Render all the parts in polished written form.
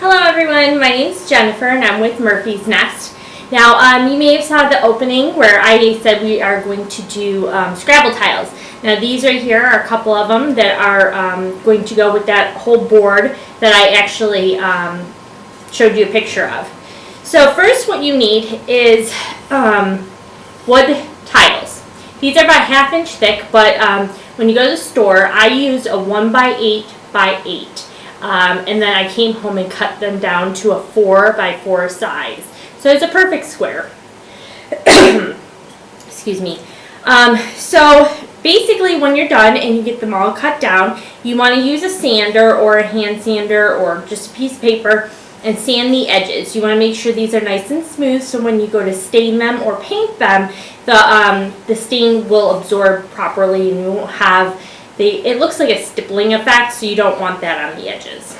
Hello everyone, my name is Jennifer and I'm with Murphy's Nest. Now you may have saw the opening where I said we are going to do Scrabble tiles. Now these right here are a couple of them that are going to go with that whole board that I actually showed you a picture of. So first what you need is wood tiles. These are about 1/2 inch thick, but when you go to the store I use a 1x8 by 8. And then I came home and cut them down to a 4x4 size. So it's a perfect square. Excuse me. So basically when you're done and you get them all cut down, you want to use a sander or a hand sander or just a piece of paper and sand the edges. You want to make sure these are nice and smooth so when you go to stain them or paint them, the stain will absorb properly and you won't have it looks like a stippling effect, so you don't want that on the edges.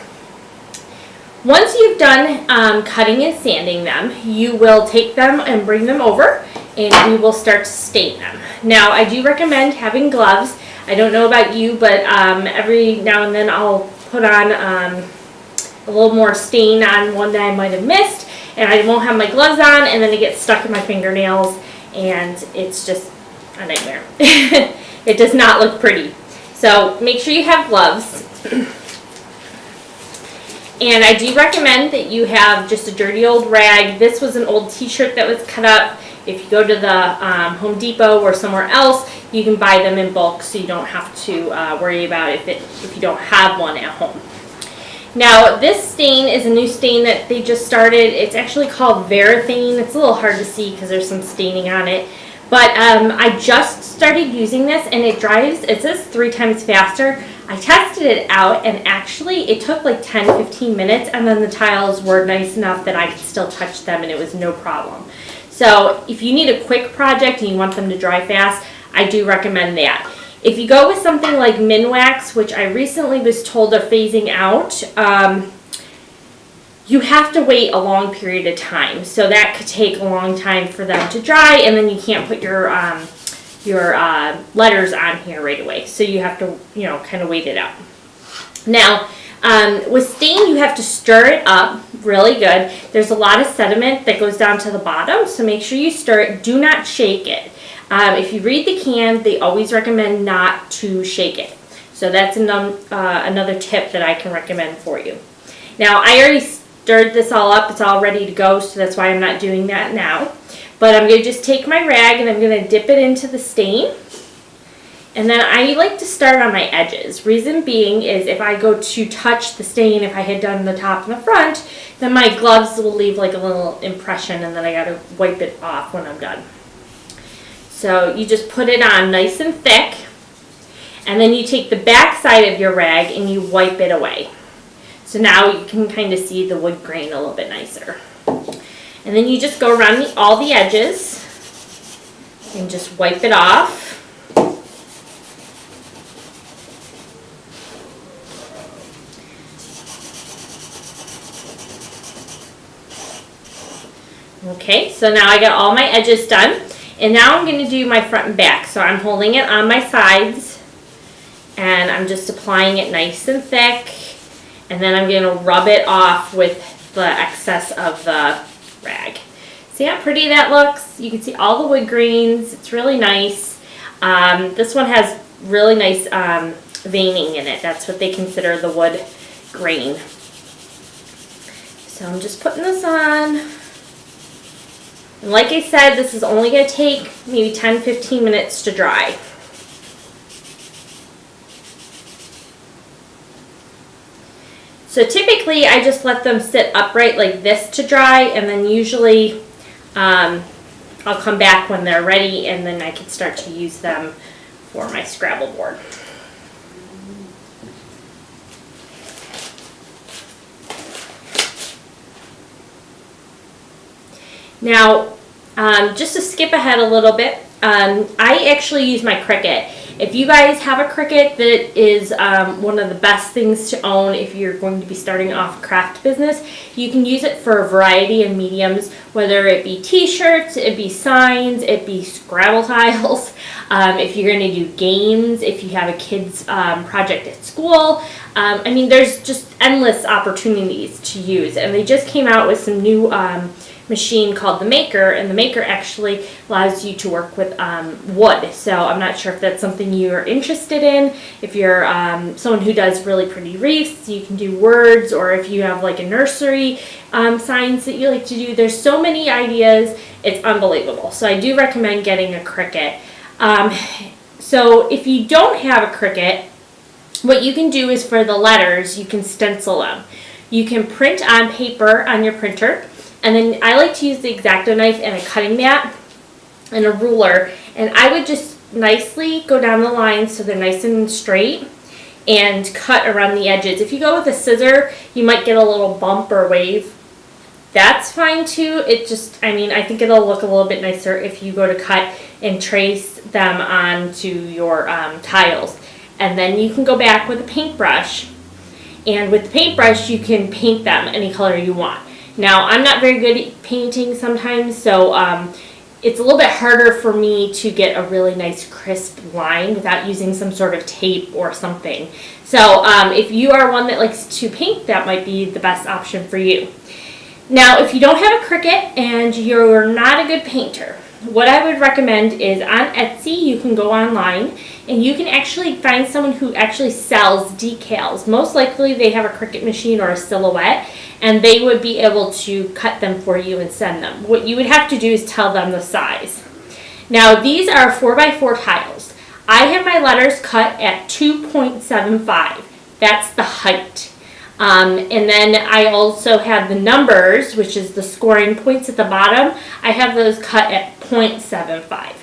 Once you've done cutting and sanding them, you will take them and bring them over and we will start to stain them. Now I do recommend having gloves. I don't know about you, but every now and then I'll put on a little more stain on one that I might have missed and I won't have my gloves on and then it gets stuck in my fingernails and it's just a nightmare. It does not look pretty. So make sure you have gloves. And I do recommend that you have just a dirty old rag. This was an old t-shirt that was cut up. If you go to the Home Depot or somewhere else, you can buy them in bulk so you don't have to worry about if you don't have one at home. Now this stain is a new stain that they just started. It's actually called Varathane. It's a little hard to see because there's some staining on it. But I just started using this and it dries, it says 3 times faster. I tested it out and actually it took like 10-15 minutes and then the tiles were nice enough that I could still touch them and it was no problem. So if you need a quick project and you want them to dry fast, I do recommend that. If you go with something like Minwax, which I recently was told are phasing out, you have to wait a long period of time. So that could take a long time for them to dry and then you can't put your letters on here right away. So you have to, kind of wait it out. Now, with stain, you have to stir it up really good. There's a lot of sediment that goes down to the bottom, so make sure you stir it. Do not shake it. If you read the can, they always recommend not to shake it. So that's another tip that I can recommend for you. Now, I already stirred this all up. It's all ready to go, so that's why I'm not doing that now. But I'm going to just take my rag and I'm going to dip it into the stain. And then I like to start on my edges. Reason being is if I go to touch the stain, if I had done the top and the front, then my gloves will leave like a little impression and then I got to wipe it off when I'm done. So you just put it on nice and thick and then you take the back side of your rag and you wipe it away. So now you can kind of see the wood grain a little bit nicer. And then you just go around all the edges and just wipe it off. Okay, so now I got all my edges done. And now I'm going to do my front and back. So I'm holding it on my sides and I'm just applying it nice and thick. And then I'm going to rub it off with the excess of the rag. See how pretty that looks? You can see all the wood grains. It's really nice. This one has really nice veining in it. That's what they consider the wood grain. So I'm just putting this on. And like I said, this is only going to take maybe 10-15 minutes to dry. So typically I just let them sit upright like this to dry and then usually I'll come back when they're ready and then I can start to use them for my Scrabble board. Now, just to skip ahead a little bit, I actually use my Cricut. If you guys have a Cricut, that is one of the best things to own if you're going to be starting off a craft business. You can use it for a variety of mediums, whether it be t-shirts, it be signs, it be Scrabble tiles. If you're going to do games, if you have a kid's project at school, I mean, there's just endless opportunities to use, and they just came out with some new machine called the Maker, and the Maker actually allows you to work with wood. So I'm not sure if that's something you're interested in. If you're someone who does really pretty wreaths, you can do words, or if you have like a nursery signs that you like to do. There's so many ideas. It's unbelievable. So I do recommend getting a Cricut. So if you don't have a Cricut, what you can do is for the letters, you can stencil them. You can print on paper on your printer, and then I like to use the X-Acto knife and a cutting mat and a ruler, and I would just nicely go down the lines so they're nice and straight and cut around the edges. If you go with a scissor, you might get a little bump or wave. That's fine too. It just, I mean, I think it'll look a little bit nicer if you go to cut and trace them onto your tiles. And then you can go back with a paintbrush, and with the paintbrush you can paint them any color you want. Now, I'm not very good at painting sometimes, so it's a little bit harder for me to get a really nice crisp line without using some sort of tape or something. So if you are one that likes to paint, that might be the best option for you. Now, if you don't have a Cricut and you're not a good painter, what I would recommend is on Etsy, you can go online and you can actually find someone who actually sells decals. Most likely they have a Cricut machine or a Silhouette, and they would be able to cut them for you and send them. What you would have to do is tell them the size. Now, these are 4x4 tiles. I have my letters cut at 2.75. That's the height. And then I also have the numbers, which is the scoring points at the bottom. I have those cut at 0.75.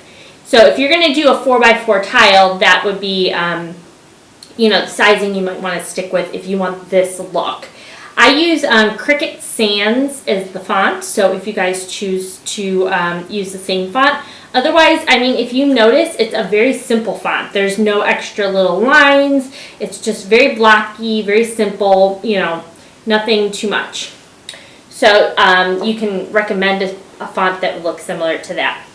So if you're going to do a 4x4 tile, that would be, the sizing you might want to stick with if you want this look. I use Cricut Sans as the font, so if you guys choose to use the same font. Otherwise, I mean, if you notice, it's a very simple font. There's no extra little lines. It's just very blocky, very simple, nothing too much. So you can recommend a font that would look similar to that.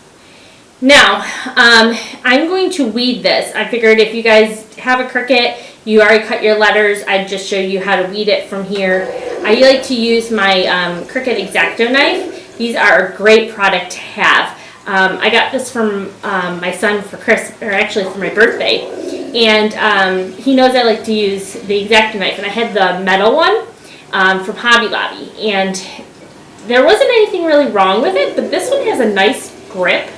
Now, I'm going to weed this. I figured if you guys have a Cricut, you already cut your letters, I'd just show you how to weed it from here. I like to use my Cricut X-Acto knife. These are a great product to have. I got this from my son for for my birthday, and he knows I like to use the X-Acto knife, and I had the metal one from Hobby Lobby, and there wasn't anything really wrong with it, but this one has a nice grip,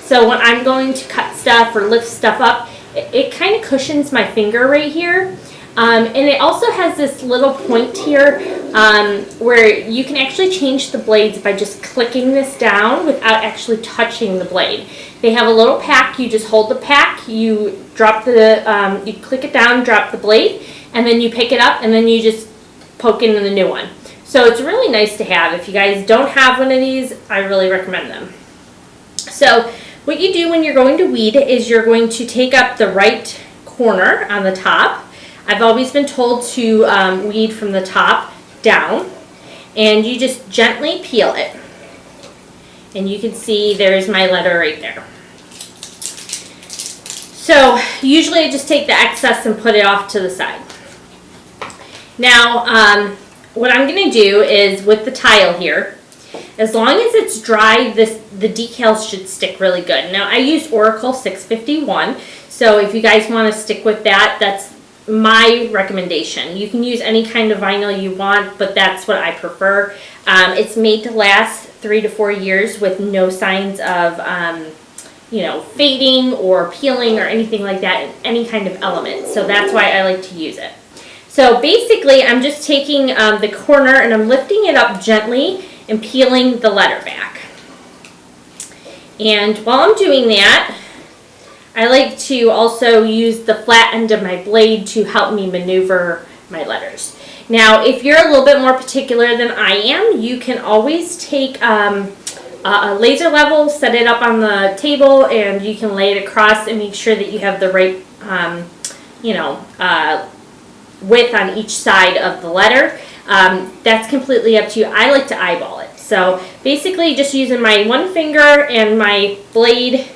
so when I'm going to cut stuff or lift stuff up, it kind of cushions my finger right here. And it also has this little point here where you can actually change the blades by just clicking this down without actually touching the blade. They have a little pack. You just hold the pack, you drop you click it down, drop the blade, and then you pick it up, and then you just poke in the new one. So it's really nice to have. If you guys don't have one of these, I really recommend them. So what you do when you're going to weed is you're going to take up the right corner on the top. I've always been told to weed from the top down, and you just gently peel it. And you can see there's my letter right there. So usually I just take the excess and put it off to the side. Now what I'm going to do is with the tile here, as long as it's dry, the decals should stick really good. Now I use Oracle 651, so if you guys want to stick with that, that's my recommendation. You can use any kind of vinyl you want, but that's what I prefer. It's made to last 3 to 4 years with no signs of fading or peeling or anything like that in any kind of element. So that's why I like to use it. So basically I'm just taking the corner and I'm lifting it up gently and peeling the letter back. And while I'm doing that, I like to also use the flat end of my blade to help me maneuver my letters. Now, if you're a little bit more particular than I am, you can always take a laser level, set it up on the table, and you can lay it across and make sure that you have the right, width on each side of the letter. That's completely up to you. I like to eyeball it. So basically just using my one finger and my blade,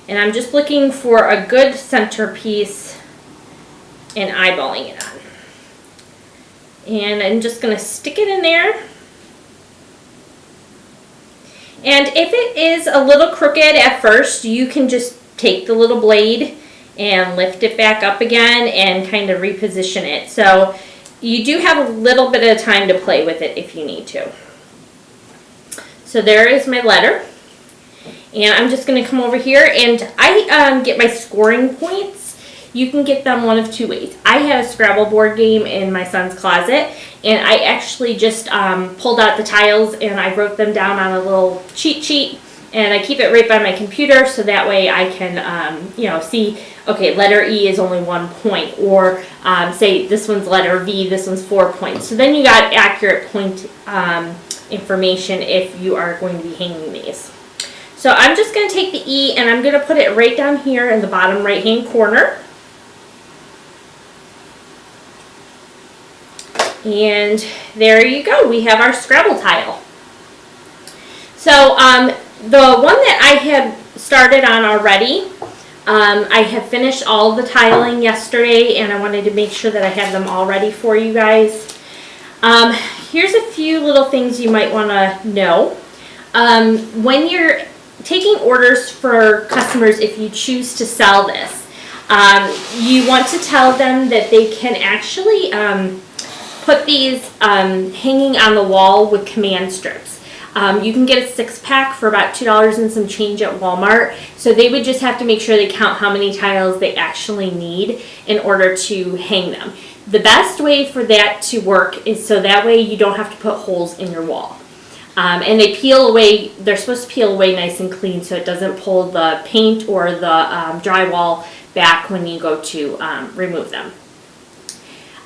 and I'm just looking for a good center piece and eyeballing it on. And I'm just going to stick it in there. And if it is a little crooked at first, you can just take the little blade and lift it back up again and kind of reposition it. So you do have a little bit of time to play with it if you need to. So there is my letter. And I'm just going to come over here and I get my scoring points. You can get them one of two ways. I have a Scrabble board game in my son's closet, and I actually just pulled out the tiles and I wrote them down on a little cheat sheet, and I keep it right by my computer so that way I can see, okay, letter E is only 1 point, or say this one's letter V, this one's 4 points. So then you got accurate point information if you are going to be hanging these. So I'm just going to take the E and I'm going to put it right down here in the bottom right hand corner. And there you go, we have our Scrabble tile. So the one that I had started on already, I have finished all the tiling yesterday and I wanted to make sure that I had them all ready for you guys. Here's a few little things you might want to know. When you're taking orders for customers, if you choose to sell this, you want to tell them that they can actually put these hanging on the wall with command strips. You can get a 6-pack for about $2 and some change at Walmart. So they would just have to make sure they count how many tiles they actually need in order to hang them. The best way for that to work is so that way you don't have to put holes in your wall. And they peel away, they're supposed to peel away nice and clean so it doesn't pull the paint or the drywall back when you go to remove them.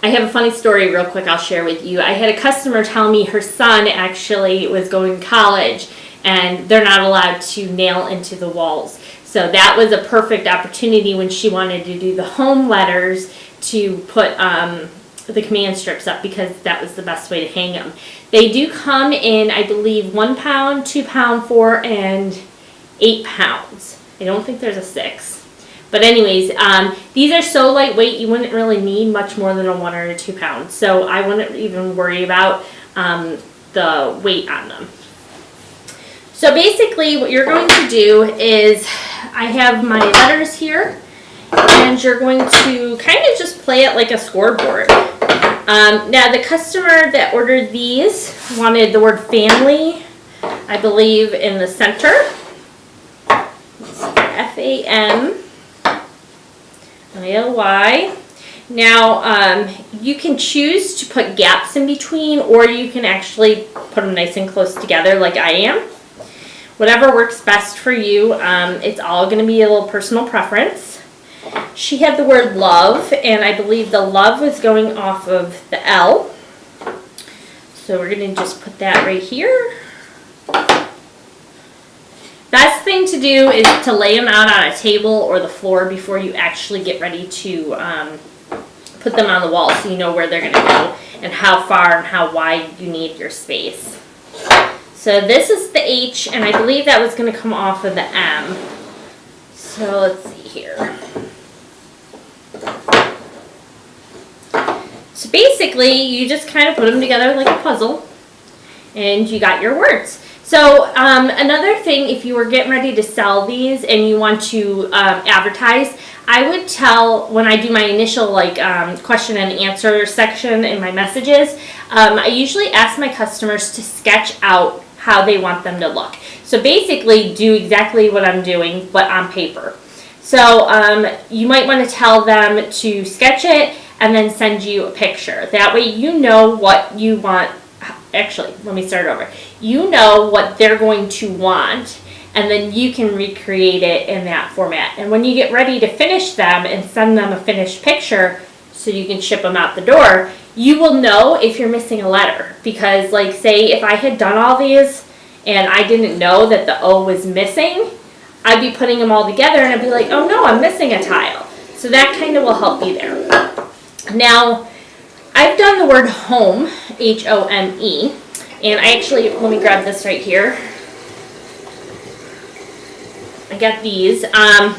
I have a funny story real quick I'll share with you. I had a customer tell me her son actually was going to college and they're not allowed to nail into the walls. So that was a perfect opportunity when she wanted to do the home letters to put the command strips up, because that was the best way to hang them. They do come in, I believe, 1 pound, 2 pound, 4, and 8 pounds. I don't think there's a 6. But anyways, these are so lightweight you wouldn't really need much more than a 1 or a 2 pound. So I wouldn't even worry about the weight on them. So basically what you're going to do is, I have my letters here, and you're going to kind of just play it like a scoreboard. Now the customer that ordered these wanted the word family, I believe, in the center. F-A-M-I-L-Y. Now you can choose to put gaps in between, or you can actually put them nice and close together like I am. Whatever works best for you. It's all going to be a little personal preference. She had the word love, and I believe the love was going off of the L. So we're going to just put that right here. Best thing to do is to lay them out on a table or the floor before you actually get ready to put them on the wall, so you know where they're going to go and how far and how wide you need your space. So this is the H, and I believe that was going to come off of the M. So let's see here. So basically, you just kind of put them together like a puzzle, and you got your words. So another thing, if you were getting ready to sell these and you want to advertise, I would tell, when I do my initial question and answer section in my messages, I usually ask my customers to sketch out how they want them to look. So basically do exactly what I'm doing, but on paper. So you might want to tell them to sketch it and then send you a picture. That way you know what you want. Actually, let me start over. You know what they're going to want, and then you can recreate it in that format. And when you get ready to finish them and send them a finished picture so you can ship them out the door, you will know if you're missing a letter. Because like say if I had done all these and I didn't know that the O was missing, I'd be putting them all together and I'd be like, oh no, I'm missing a tile. So that kind of will help you there. Now, I've done the word home, H-O-M-E, and I actually, let me grab this right here. I got these, and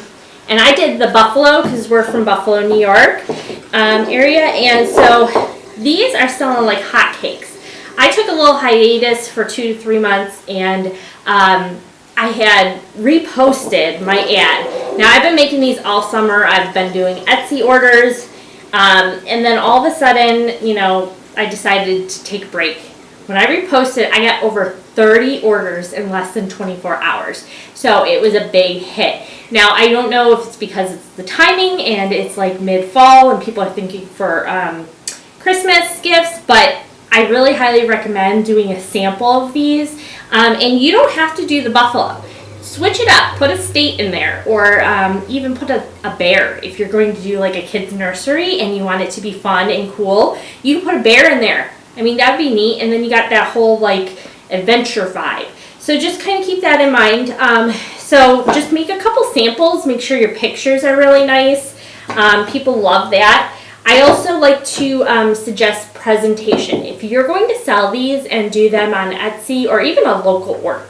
I did the Buffalo, because we're from Buffalo, New York area, and so these are selling like hotcakes. I took a little hiatus for 2 to 3 months, and I had reposted my ad. Now, I've been making these all summer. I've been doing Etsy orders, and then all of a sudden, you know, I decided to take a break. When I reposted, I got over 30 orders in less than 24 hours. So it was a big hit. Now, I don't know if it's because it's the timing and it's like mid-fall and people are thinking for Christmas gifts, but I really highly recommend doing a sample of these. And you don't have to do the buffalo. Switch it up. Put a state in there, or even put a bear. If you're going to do like a kid's nursery and you want it to be fun and cool, you can put a bear in there. I mean, that would be neat. And then you got that whole like adventure vibe. So just kind of keep that in mind. So just make a couple samples. Make sure your pictures are really nice. People love that. I also like to suggest presentation. If you're going to sell these and do them on Etsy or even a local order,